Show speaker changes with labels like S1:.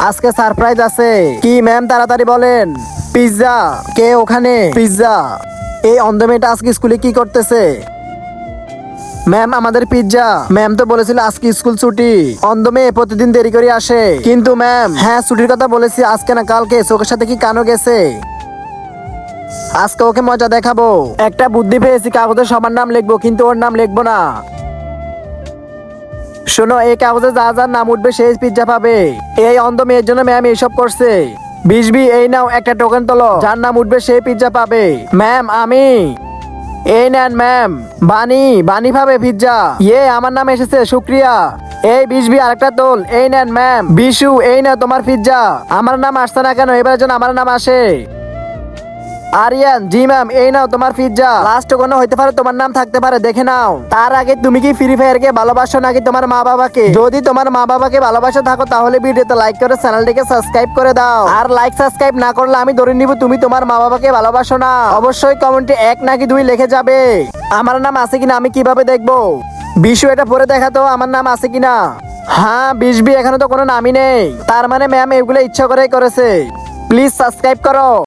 S1: আজকে সারপ্রাইজ আছে। কি ম্যাম তাড়াতাড়ি বলেন। পিৎজা। কে ওখানে? পিৎজা। এই অন্ধ মেয়েটা আজকে স্কুলে কি করতেছে? ম্যাম আমাদের পিৎজা। ম্যাম তো বলেছিল আজকে স্কুল ছুটি। অন্ধ মেয়ে প্রতিদিন দেরি করে আসে। কিন্তু ম্যাম, হ্যাঁ ছুটির কথা বলেছি, আজকে না কালকে। চোখের সাথে কি কানও গেছে? আজকে ওকে মজা দেখাবো। একটা বুদ্ধি পেয়েছি, কাগজে সবার নাম লিখবো, কিন্তু ওর নাম লিখবো না। শোনো, এই কাগজে যা যার নাম উঠবে সেই পিৎজা পাবে। এই অন্ধ মেয়ের জন্য ম্যাম এইসব করছে। 20 এই নাও, একটা টোকেন তোলো, যার নাম উঠবে সেই পিৎজা পাবে। ম্যাম আমি। এই নেন ম্যাম। বানি, বানি পাবে পিৎজা। আমার নাম এসেছে, শুক্রিয়া। এই 20 আরেকটা তোল। এই নেন ম্যাম। বিশু, এই নাও তোমার পিৎজা। আমার নাম আসছে না কেন? এবারের জন্য আমার নাম আসে। আরিয়ান, জি ম্যাম, এই নাও তোমার পিৎজা। লাস্ট কোনো হইতে পারে, তোমার নাম থাকতে পারে, দেখে নাও। তার আগে তুমি কি ফ্রি ফায়ারকে ভালোবাসো নাকি তোমার মা বাবাকে? যদি তোমার মা বাবাকে ভালোবাসো থাকো তাহলে ভিডিওতে লাইক করে চ্যানেলটিকে সাবস্ক্রাইব করে দাও। আর লাইক সাবস্ক্রাইব না করলে আমি ধরে নিব তুমি তোমার মা বাবাকে ভালোবাসো না। অবশ্যই কমেন্টে 1 নাকি 2 লিখে যাবে। আমার নাম আছে কিনা আমি কিভাবে দেখবো? বিশু, এটা পরে দেখাতো আমার নাম আছে কিনা। হ্যাঁ 20 এখানে তো কোনো নামই নেই। তার মানে ম্যাম এগুলো ইচ্ছা করেই করেছে। প্লিজ সাবস্ক্রাইব করো।